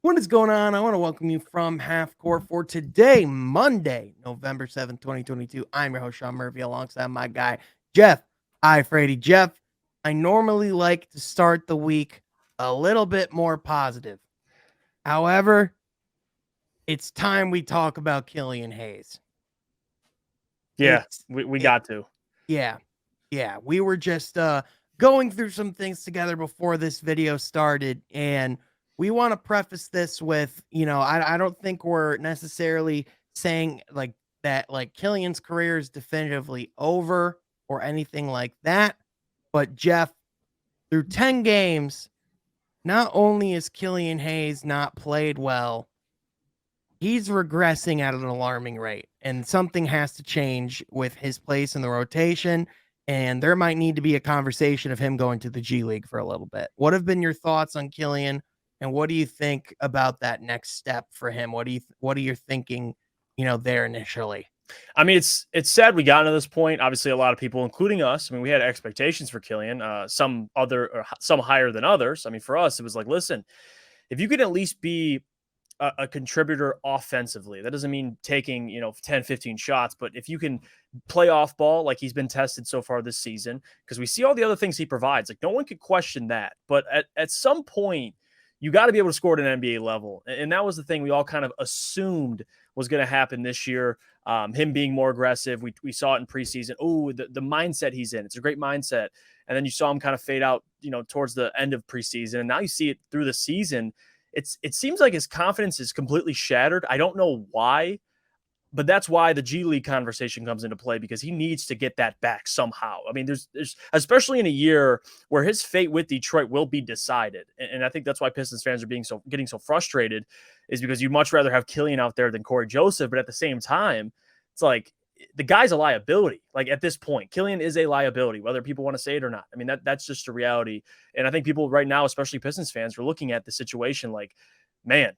What is going on? I want to welcome you from Half Court for today, Monday, November 7th, 2022. I'm your host, Sean Murphy, alongside my guy, Jeff. Hi, Frady. Jeff, I normally like to start the week a little bit more positive. However, it's time we talk about Killian Hayes. Yeah, we got to. Yeah. We were just going through some things together before this video started, and we want to preface this with, I don't think we're necessarily saying like that, like Killian's career is definitively over or anything like that. But Jeff, through 10 games, not only is Killian Hayes not played well, he's regressing at an alarming rate, and something has to change with his place in the rotation. And there might need to be a conversation of him going to the G League for a little bit. What have been your thoughts on Killian, and what do you think about that next step for him? What are you thinking, there initially? I mean, it's sad we got to this point. Obviously, a lot of people, including us, I mean, we had expectations for Killian, some higher than others. I mean, for us, it was like, listen, if you could at least be a contributor offensively, that doesn't mean taking 10, 15 shots, but if you can play off ball like he's been tested so far this season, because we see all the other things he provides, like no one could question that. But at some point, you got to be able to score at an NBA level, and that was the thing we all kind of assumed was going to happen this year. Him being more aggressive, we saw it in preseason. Oh, the mindset he's in, it's a great mindset. And then you saw him kind of fade out, towards the end of preseason, and now you see it through the season. It seems like his confidence is completely shattered. I don't know why, but that's why the G League conversation comes into play, because he needs to get that back somehow. I mean, there's especially in a year where his fate with Detroit will be decided, and I think that's why Pistons fans are getting so frustrated, is because you'd much rather have Killian out there than Corey Joseph, but at the same time, it's like the guy's a liability. Like at this point, Killian is a liability, whether people want to say it or not. I mean, that's just a reality. And I think people right now, especially Pistons fans, are looking at the situation like, man,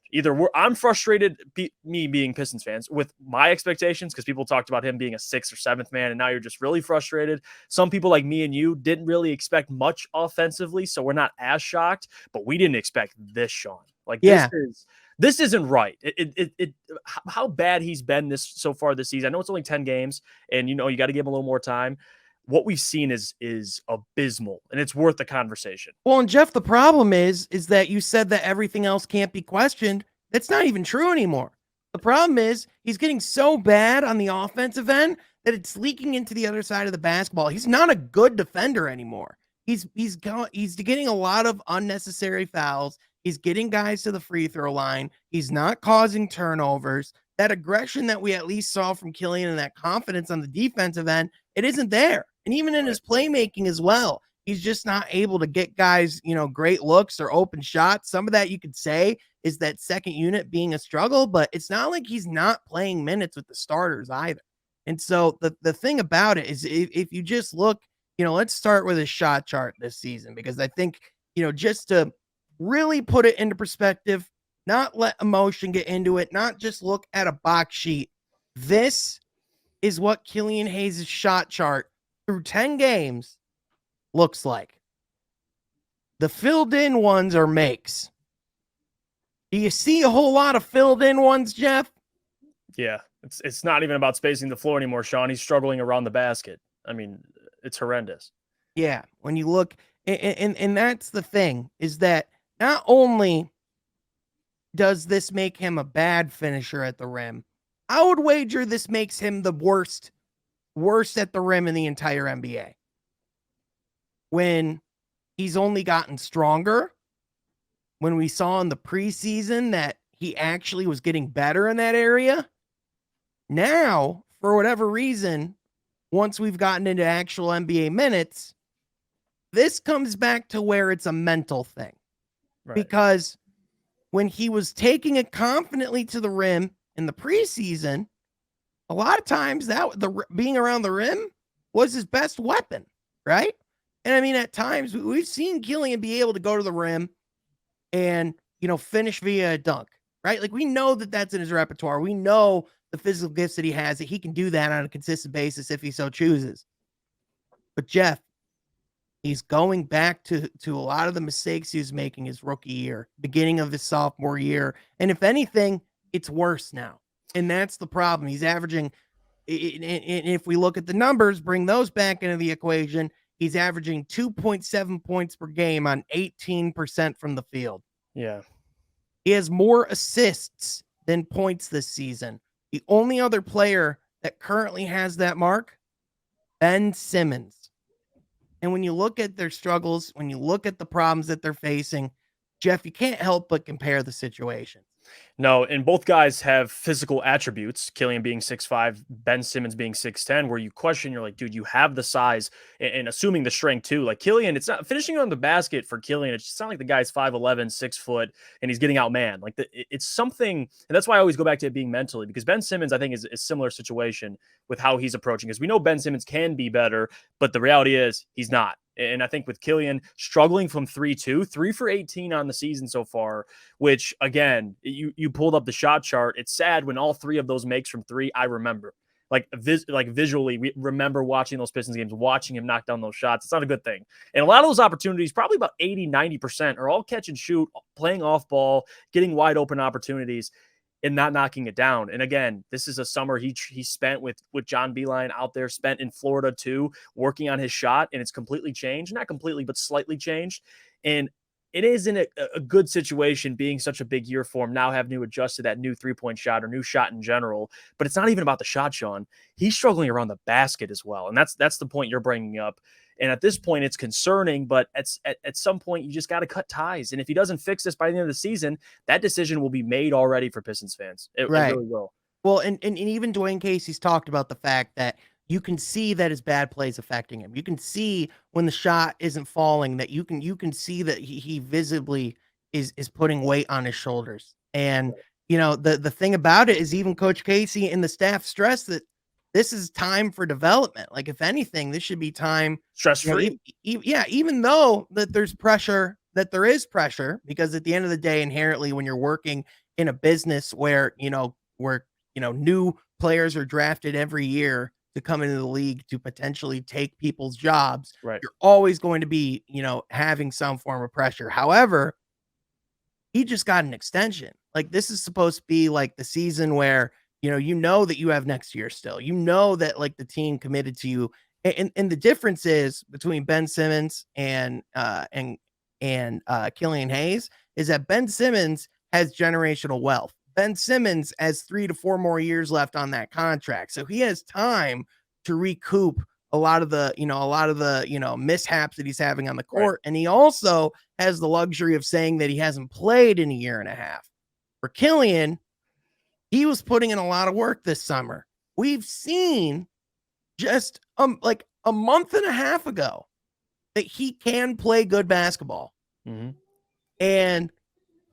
I'm frustrated, me being Pistons fans, with my expectations, because people talked about him being a 6th or 7th man, and now you're just really frustrated. Some people like me and you didn't really expect much offensively, so we're not as shocked, but we didn't expect this, Sean. Like, Yeah. This isn't right. How bad he's been so far this season. I know it's only 10 games, and you got to give him a little more time. What we've seen is abysmal, and it's worth the conversation. Well, and Jeff, the problem is that you said that everything else can't be questioned. That's not even true anymore. The problem is he's getting so bad on the offensive end that it's leaking into the other side of the basketball. He's not a good defender anymore. He's getting a lot of unnecessary fouls. He's getting guys to the free throw line. He's not causing turnovers. That aggression that we at least saw from Killian and that confidence on the defensive end, it isn't there. And even in his playmaking as well, he's just not able to get guys, great looks or open shots. Some of that you could say is that second unit being a struggle, but it's not like he's not playing minutes with the starters either. And so the thing about it is, if you just look, let's start with a shot chart this season, because I think, just to really put it into perspective, not let emotion get into it, not just look at a box sheet. This is what Killian Hayes' shot chart through 10 games looks like. The filled in ones are makes. Do you see a whole lot of filled in ones, Jeff? Yeah, it's not even about spacing the floor anymore, Sean. He's struggling around the basket. I mean, it's horrendous. Yeah, when you look, and that's the thing, is that not only does this make him a bad finisher at the rim, I would wager this makes him the worst at the rim in the entire NBA. When he's only gotten stronger, when we saw in the preseason that he actually was getting better in that area, now, for whatever reason, once we've gotten into actual NBA minutes, this comes back to where it's a mental thing. Right. Because when he was taking it confidently to the rim in the preseason, a lot of times that being around the rim was his best weapon, right? And I mean, at times we've seen Killian be able to go to the rim and, finish via a dunk, right? Like, we know that that's in his repertoire. We know the physical gifts that he has, that he can do that on a consistent basis if he so chooses. But Jeff, He's going back to a lot of the mistakes he was making his rookie year, beginning of his sophomore year, and if anything, it's worse now, and that's the problem. He's averaging, if we look at the numbers, bring those back into the equation, he's averaging 2.7 points per game on 18% from the field. Yeah. He has more assists than points this season. The only other player that currently has that mark, Ben Simmons. And when you look at their struggles, when you look at the problems that they're facing, Jeff, you can't help but compare the situations. No, and both guys have physical attributes, Killian being 6'5", Ben Simmons being 6'10", where you question, you're like, dude, you have the size and assuming the strength too. Like Killian, it's not finishing on the basket for Killian. It's not like the guy's 5'11", 6 foot, and he's getting outmanned. Like it's something, and that's why I always go back to it being mentally, because Ben Simmons, I think, is a similar situation with how he's approaching. Because we know Ben Simmons can be better, but the reality is he's not. And I think with Killian struggling from 3-2, 3 for 18 on the season so far, which again, you pulled up the shot chart. It's sad when all 3 of those makes from 3. I remember, like visually, we remember watching those Pistons games, watching him knock down those shots. It's not a good thing. And a lot of those opportunities, probably about 80-90%, are all catch and shoot, playing off ball, getting wide open opportunities, and not knocking it down. And again, this is a summer he spent with John Beilein out there, spent in Florida too, working on his shot, and it's completely changed. Not completely, but slightly changed. And it isn't a good situation being such a big year for him, now having to adjust to that new three-point shot or new shot in general. But it's not even about the shot, Sean. He's struggling around the basket as well. And that's the point you're bringing up. And at this point, it's concerning, but at some point, you just got to cut ties. And if he doesn't fix this by the end of the season, that decision will be made already for Pistons fans. It really will. Well, and even Dwayne Casey's talked about the fact that you can see that his bad plays affecting him. You can see when the shot isn't falling, that you can see that he visibly is putting weight on his shoulders. And the thing about it is, even Coach Casey and the staff stress that this is time for development. Like, if anything, this should be time stress free. Even though that there is pressure, because at the end of the day, inherently, when you're working in a business where new players are drafted every year to come into the league to potentially take people's jobs, right, you're always going to be, having some form of pressure. However, he just got an extension. Like, this is supposed to be like the season where, that you have next year still, that like the team committed to you. And the difference is between Ben Simmons and Killian Hayes is that Ben Simmons has generational wealth. Ben Simmons has 3 to 4 more years left on that contract. So he has time to recoup a lot of the mishaps that he's having on the court. Right. And he also has the luxury of saying that he hasn't played in a year and a half. For Killian, he was putting in a lot of work this summer. We've seen just like a month and a half ago that he can play good basketball. Mm-hmm. And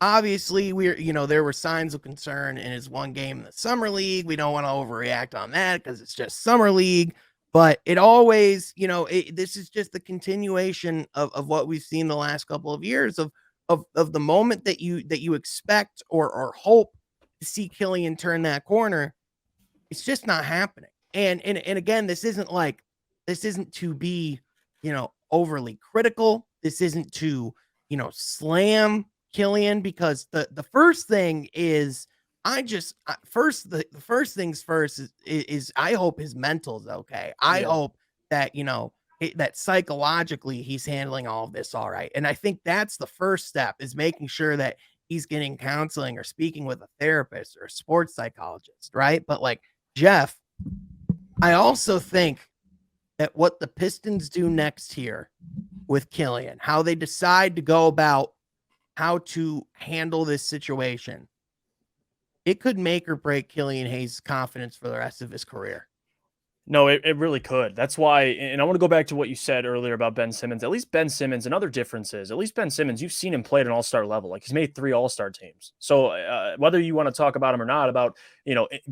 obviously, there were signs of concern in his one game in the summer league. We don't want to overreact on that because it's just summer league. But it always, this is just the continuation of what we've seen the last couple of years of the moment that you expect or hope to see Killian turn that corner. It's just not happening. And again, this isn't to be, overly critical. This isn't to, slam Killian, because the first thing is, the first things first is I hope his mental is okay. I hope that, that psychologically he's handling all of this all right. And I think that's the first step, is making sure that he's getting counseling or speaking with a therapist or a sports psychologist, right? But like, Jeff, I also think that what the Pistons do next here with Killian, how they decide to go about how to handle this situation, it could make or break Killian Hayes' confidence for the rest of his career. No, it really could. That's why, and I want to go back to what you said earlier about Ben Simmons. At least Ben Simmons, another difference is, at least Ben Simmons, you've seen him play at an all-star level. Like, he's made 3 all-star teams. So whether you want to talk about him or not, about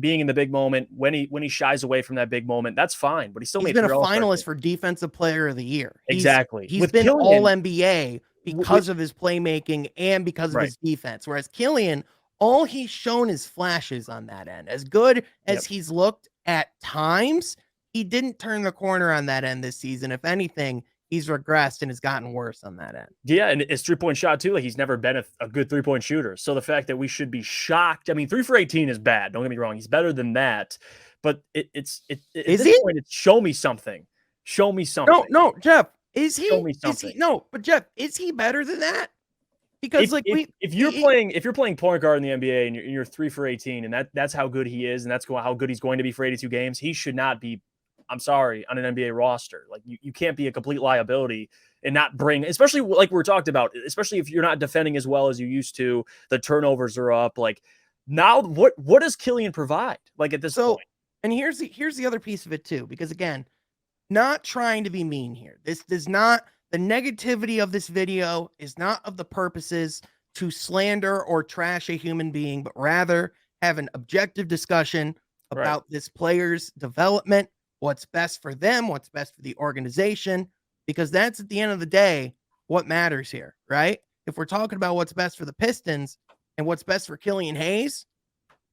being in the big moment, when he shies away from that big moment, that's fine. But he's been a finalist for Defensive Player of the Year. Exactly. He's been Killian, All-NBA because of his playmaking and because of his defense. Whereas Killian, all he's shown is flashes on that end. As good as he's looked at times, he didn't turn the corner on that end this season. If anything, he's regressed and has gotten worse on that end. Yeah, and his 3-point shot too. Like he's never been a good 3-point shooter. So the fact that we should be shocked. I mean, 3 for 18 is bad. Don't get me wrong. He's better than that. But it's at Is this he? point, it's show me something. Show me something. No, Jeff. Is Show he? me Is he? something. No, but Jeff, is he better than that? Because If you're playing point guard in the NBA and you're 3 for 18 and that's how good he is and that's how good he's going to be for 82 games, he should not be. I'm sorry, on an NBA roster. Like you can't be a complete liability and not bring, especially like we were talked about, especially if you're not defending as well as you used to. The turnovers are up. Like now, what does Killian provide? Like at this point, and here's the other piece of it too, because again, not trying to be mean here. This does not, the negativity of this video is not of the purposes to slander or trash a human being, but rather have an objective discussion about this player's development, what's best for them, what's best for the organization, because that's at the end of the day what matters here, right? If we're talking about what's best for the Pistons and what's best for Killian Hayes,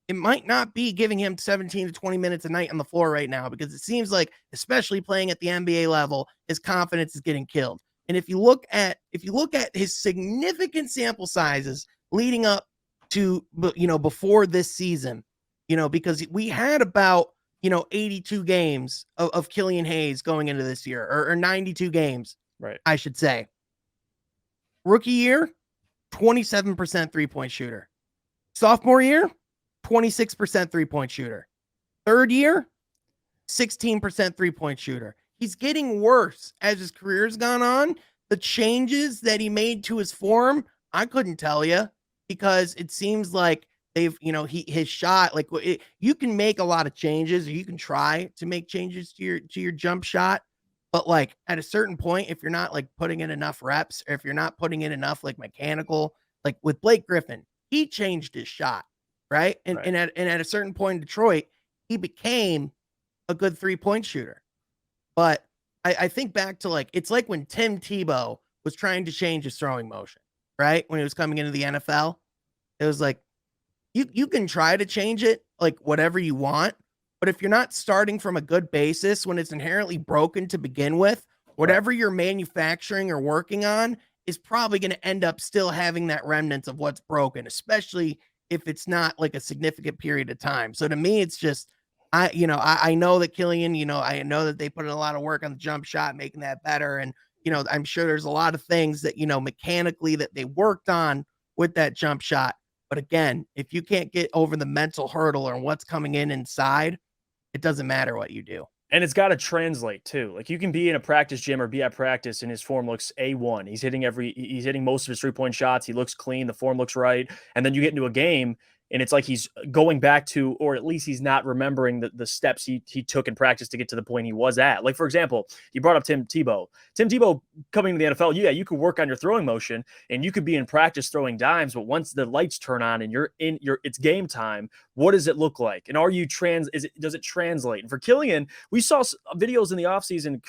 it might not be giving him 17 to 20 minutes a night on the floor right now, because it seems like, especially playing at the NBA level, his confidence is getting killed. And if you look at his significant sample sizes leading up to, before this season, because we had about, 82 games of Killian Hayes going into this year, or 92 games, right? I should say. Rookie year, 27% 3-point shooter. Sophomore year, 26% 3-point shooter. Third year, 16% 3-point shooter. He's getting worse as his career's gone on. The changes that he made to his form, I couldn't tell you, because it seems like they've, his shot, like you can make a lot of changes, or you can try to make changes to your jump shot. But like at a certain point, if you're not like putting in enough reps, or if you're not putting in enough like mechanical, like with Blake Griffin, he changed his shot. Right. And at a certain point in Detroit, he became a good 3-point shooter. But I think back to like, it's like when Tim Tebow was trying to change his throwing motion, right? When he was coming into the NFL, it was like, you can try to change it, like whatever you want. But if you're not starting from a good basis, when it's inherently broken to begin with, whatever you're manufacturing or working on is probably going to end up still having that remnants of what's broken, especially if it's not like a significant period of time. So to me, it's just, I know that Killian, I know that they put in a lot of work on the jump shot, making that better. And, I'm sure there's a lot of things that, mechanically that they worked on with that jump shot. But again, if you can't get over the mental hurdle or what's coming in inside, it doesn't matter what you do. And it's got to translate too. Like you can be in a practice gym or be at practice and his form looks A1. He's hitting most of his 3-point shots. He looks clean. The form looks right. And then you get into a game and it's like he's going back to, or at least he's not remembering the steps he took in practice to get to the point he was at. Like, for example, you brought up Tim Tebow. Tim Tebow coming to the NFL, yeah, you could work on your throwing motion and you could be in practice throwing dimes, but once the lights turn on and it's game time, what does it look like? And does it translate? And for Killian, we saw videos in the offseason,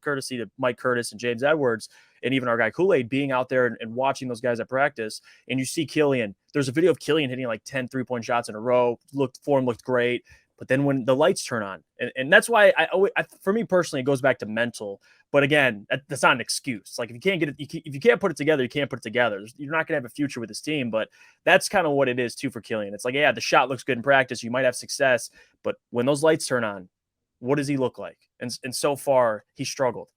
courtesy to Mike Curtis and James Edwards, and even our guy Kool-Aid being out there and watching those guys at practice. And you see Killian, there's a video of Killian hitting like 10 3-point shots in a row, form looked great. But then when the lights turn on, and that's why for me personally, it goes back to mental. But again, that's not an excuse. Like if you can't get it, if you can't put it together, you can't put it together. You're not going to have a future with this team. But that's kind of what it is too for Killian. It's like, yeah, the shot looks good in practice. You might have success, but when those lights turn on, what does he look like? And so far, he struggled.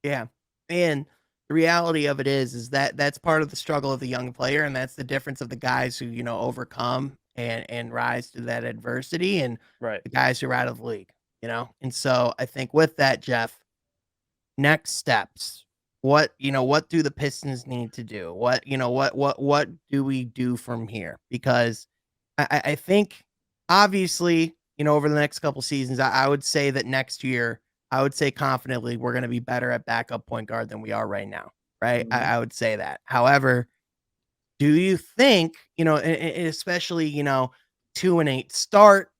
Yeah, and the reality of it is that that's part of the struggle of the young player, and that's the difference of the guys who overcome and rise to that adversity, and the guys who are out of the league. And so I think with that, Jeff, next steps. What do the Pistons need to do? What do we do from here? Because I think obviously, over the next couple seasons, I would say that next year, I would say confidently we're going to be better at backup point guard than we are right now. Right. Mm-hmm. I would say that. However, do you think, especially, 2-8 start,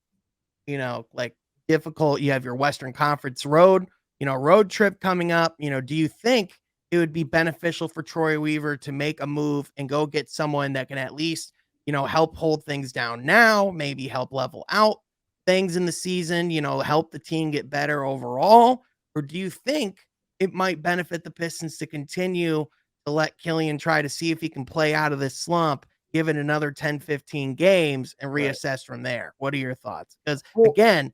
like difficult, you have your Western Conference road trip coming up, do you think it would be beneficial for Troy Weaver to make a move and go get someone that can at least, help hold things down now, maybe help level out things in the season, help the team get better overall? Or do you think it might benefit the Pistons to continue to let Killian try to see if he can play out of this slump, give it another 10, 15 games and Right. reassess from there. What are your thoughts? Because Well, again,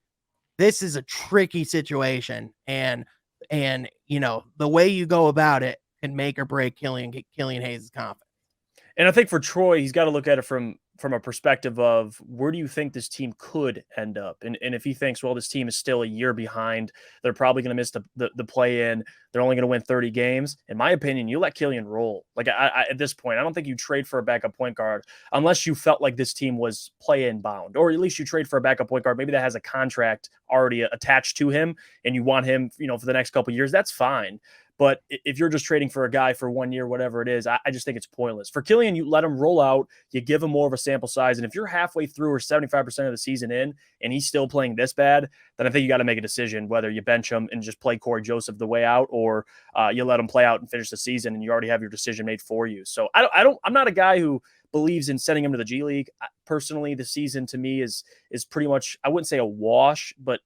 this is a tricky situation, and the way you go about it can make or break Killian Hayes' confidence. and I think for Troy, he's got to look at it from a perspective of where do you think this team could end up? And if he thinks, well, this team is still a year behind, they're probably going to miss the play in, they're only going to win 30 games. In my opinion, you let Killian roll. Like at this point, I don't think you trade for a backup point guard unless you felt like this team was play in bound, or at least you trade for a backup point guard, maybe that has a contract already attached to him and you want him, for the next couple of years, that's fine. But if you're just trading for a guy for 1 year, whatever it is, I just think it's pointless. For Killian, you let him roll out, you give him more of a sample size. And if you're halfway through or 75% of the season in and he's still playing this bad, then I think you got to make a decision whether you bench him and just play Corey Joseph the way out, or you let him play out and finish the season and you already have your decision made for you. So I'm not a guy who believes in sending him to the G League. Personally, the season to me is pretty much, I wouldn't say a wash, but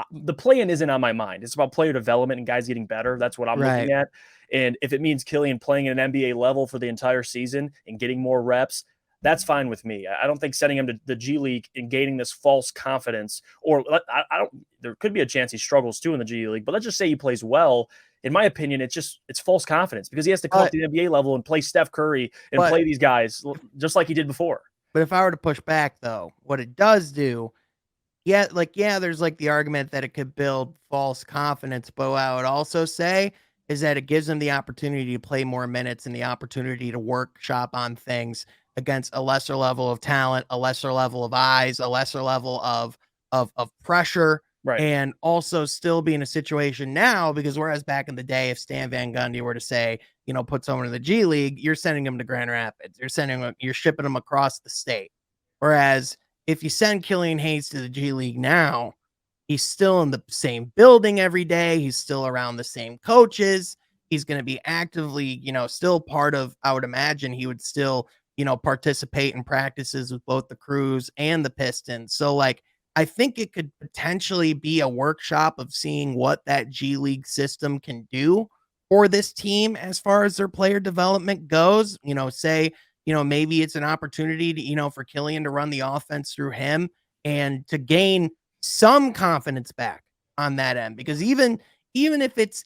the play-in isn't on my mind. It's about player development and guys getting better. That's what I'm looking at. And if it means Killian playing at an NBA level for the entire season and getting more reps, that's fine with me. I don't think sending him to the G League and gaining this false confidence, or I don't. There could be a chance he struggles too in the G League, but let's just say he plays well. In my opinion, it's false confidence because he has to come up to the NBA level and play Steph Curry and play these guys just like he did before. But if I were to push back, though, what it does do, there's like the argument that it could build false confidence, but what I would also say is that it gives them the opportunity to play more minutes and the opportunity to workshop on things against a lesser level of talent, a lesser level of eyes, a lesser level of pressure, Right. and also still be in a situation now, because whereas back in the day, if Stan Van Gundy were to say, put someone in the G League, you're sending them to Grand Rapids, you're shipping them across the state. Whereas if you send Killian Hayes to the G League now, he's still in the same building every day. He's still around the same coaches. He's going to be actively, still part of, I would imagine he would still, participate in practices with both the Crews and the Pistons. So like, I think it could potentially be a workshop of seeing what that G League system can do for this team as far as their player development goes. Say, maybe it's an opportunity to, for Killian to run the offense through him and to gain some confidence back on that end. Because even if it's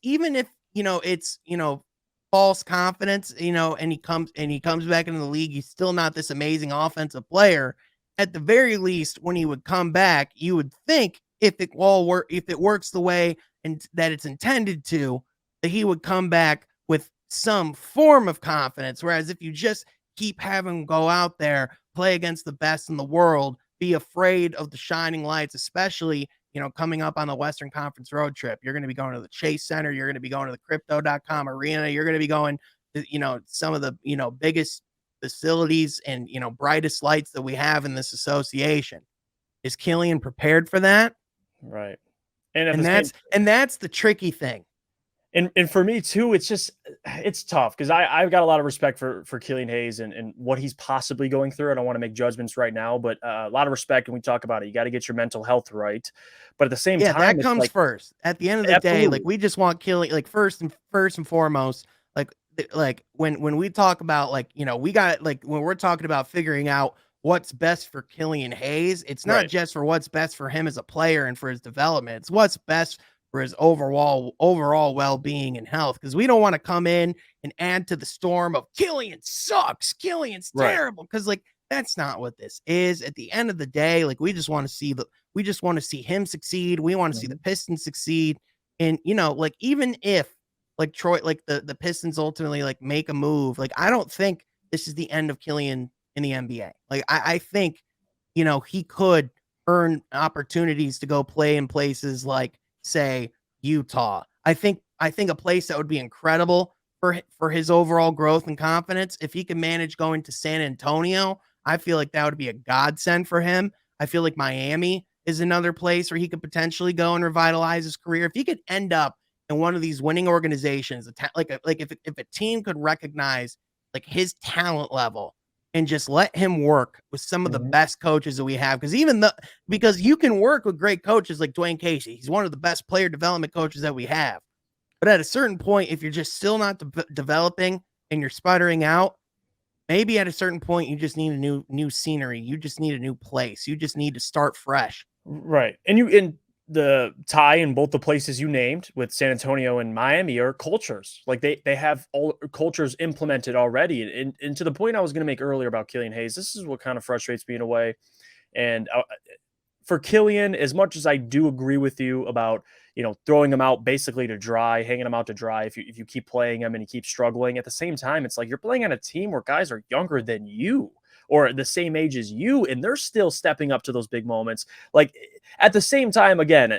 false confidence, and he comes back into the league, he's still not this amazing offensive player. At the very least, when he would come back, you would think if it works the way and that it's intended to, that he would come back with some form of confidence. Whereas if you just keep having him go out there, play against the best in the world, be afraid of the shining lights, especially, coming up on the Western Conference road trip. You're going to be going to the Chase Center. You're going to be going to the crypto.com arena. You're going to be going to, some of the, biggest facilities and, brightest lights that we have in this association. Is Killian prepared for that? Right. And that's the tricky thing. And for me too, it's tough because I've got a lot of respect for Killian Hayes and what he's possibly going through. I don't want to make judgments right now, but a lot of respect when we talk about it. You got to get your mental health right. But at the same time, that comes first. At the end of the day, like we just want Killian, like first and foremost, like when we talk about we got when we're talking about figuring out what's best for Killian Hayes, it's not just for what's best for him as a player and for his development. It's what's best for his overall well-being and health. Because we don't want to come in and add to the storm of Killian sucks, Killian's terrible. Because that's not what this is. At the end of the day, we just want to see him succeed. We want to see the Pistons succeed. And even if Troy, the Pistons ultimately make a move, I don't think this is the end of Killian in the NBA. I think he could earn opportunities to go play in places like, say, Utah. I think a place that would be incredible for his overall growth and confidence, if he can manage going to San Antonio, I feel like that would be a godsend for him. I feel like Miami is another place where he could potentially go and revitalize his career. If he could end up in one of these winning organizations, if a team could recognize his talent level and just let him work with some of the best coaches that we have. Because you can work with great coaches like Dwayne Casey. He's one of the best player development coaches that we have. But at a certain point, if you're just still not developing and you're sputtering out, maybe at a certain point you just need a new scenery. You just need a new place. You just need to start fresh. Right. And you in the tie in both the places you named with San Antonio and Miami are cultures. Like they have all cultures implemented already. And to the point I was going to make earlier about Killian Hayes, this is what kind of frustrates me in a way. And for Killian, as much as I do agree with you about, throwing him out basically to dry, hanging him out to dry if you keep playing him and he keeps struggling, at the same time, it's like you're playing on a team where guys are younger than you or the same age as you, and they're still stepping up to those big moments. Like at the same time, again,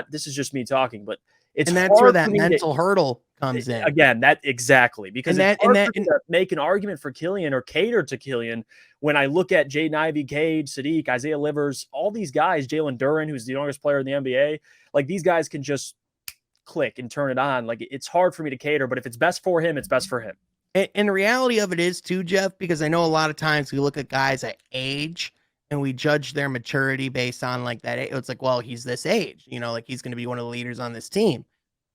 this is just me talking, but it's And that's where hard that for me mental hurdle comes in. again, that exactly, because And it's that hard and that for me to make an argument for Killian or cater to Killian when I look at Jaden Ivey, Cade, Sadiq, Isaiah Livers, all these guys, Jalen Duren, who's the youngest player in the NBA, like these guys can just click and turn it on. Like it's hard for me to cater, but if it's best for him, it's best for him. And the reality of it is too, Jeff, because I know a lot of times we look at guys at age and we judge their maturity based on like that. It's like, well, he's this age, like he's going to be one of the leaders on this team.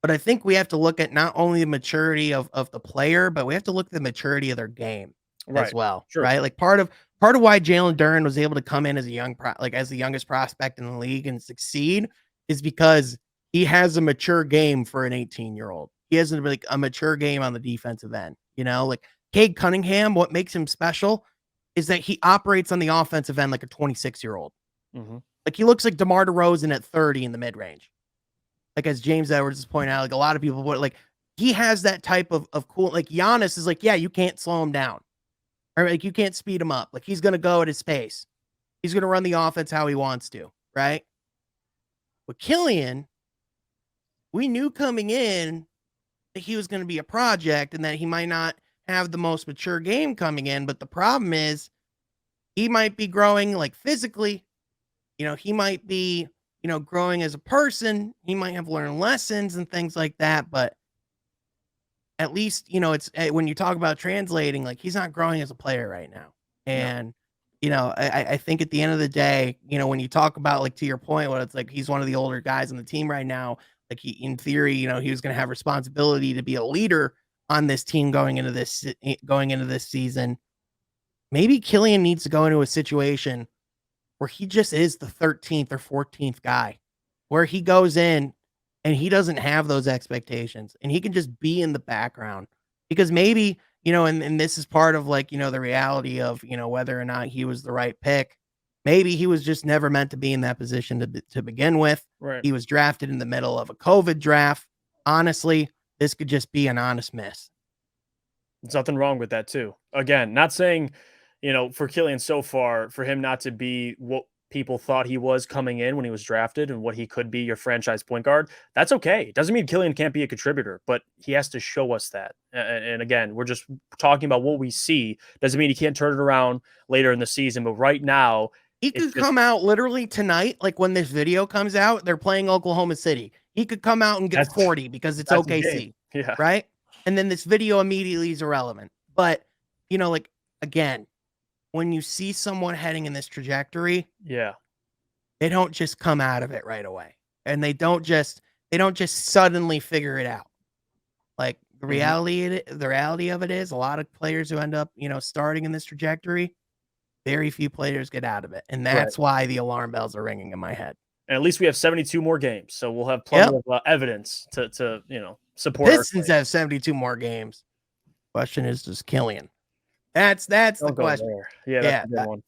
But I think we have to look at not only the maturity of the player, but we have to look at the maturity of their game as well, Sure. right? Like part of why Jalen Duren was able to come in as as the youngest prospect in the league and succeed is because he has a mature game for an 18-year-old. He has a mature game on the defensive end. Like Cade Cunningham, what makes him special is that he operates on the offensive end like a 26-year-old. Like he looks like DeMar DeRozan at 30 in the mid-range. Like as James Edwards is pointing out, like a lot of people would like he has that type of cool, like Giannis is like, yeah, you can't slow him down. Or like you can't speed him up. Like he's gonna go at his pace. He's gonna run the offense how he wants to, right? But Killian, we knew coming in that he was going to be a project and that he might not have the most mature game coming in. But the problem is he might be growing like physically, he might be, growing as a person. He might have learned lessons and things like that. But at least, it's when you talk about translating, like he's not growing as a player right now. And, I think at the end of the day, when you talk about like to your point, what it's like, he's one of the older guys on the team right now. Like he, in theory, he was going to have responsibility to be a leader on this team going into this season. Maybe Killian needs to go into a situation where he just is the 13th or 14th guy, where he goes in and he doesn't have those expectations and he can just be in the background because maybe, and this is part of like, the reality of, whether or not he was the right pick. Maybe he was just never meant to be in that position to begin with. Right. He was drafted in the middle of a COVID draft. Honestly, this could just be an honest miss. There's nothing wrong with that too. Again, not saying, for Killian so far, for him not to be what people thought he was coming in when he was drafted and what he could be your franchise point guard, that's okay. It doesn't mean Killian can't be a contributor, but he has to show us that. And again, we're just talking about what we see. Doesn't mean he can't turn it around later in the season, but right now, he could come out literally tonight, like when this video comes out, they're playing Oklahoma City. He could come out and get 40 because it's OKC, right? And then this video immediately is irrelevant. But, like, again, when you see someone heading in this trajectory, they don't just come out of it right away. And they don't just suddenly figure it out. Like the reality of it is a lot of players who end up, starting in this trajectory, very few players get out of it. And that's why the alarm bells are ringing in my head. And at least we have 72 more games. So we'll have plenty of evidence to support. Pistons have 72 more games. Question is, does Killian? That's the question. There. Yeah, that's a good one.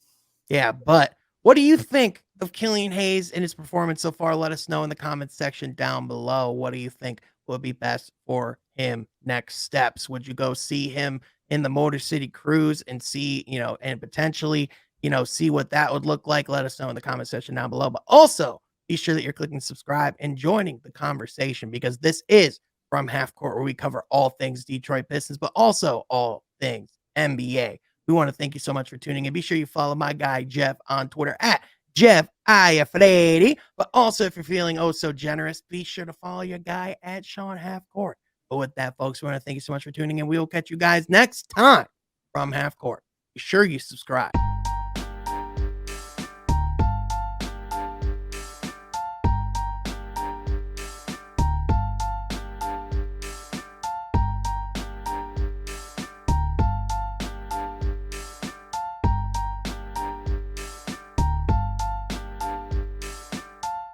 Yeah, but what do you think of Killian Hayes and his performance so far? Let us know in the comments section down below. What do you think would be best for him next steps? Would you go see him in the Motor City Cruise and see, and potentially, see what that would look like? Let us know in the comment section down below. But also be sure that you're clicking subscribe and joining the conversation because this is From Half Court, where we cover all things Detroit Pistons, but also all things NBA. We want to thank you so much for tuning in. Be sure you follow my guy, Jeff, on Twitter at JeffIafredi. But also, if you're feeling oh so generous, be sure to follow your guy at Sean Half Court. But with that, folks, we want to thank you so much for tuning in. We will catch you guys next time from Half Court. Be sure you subscribe.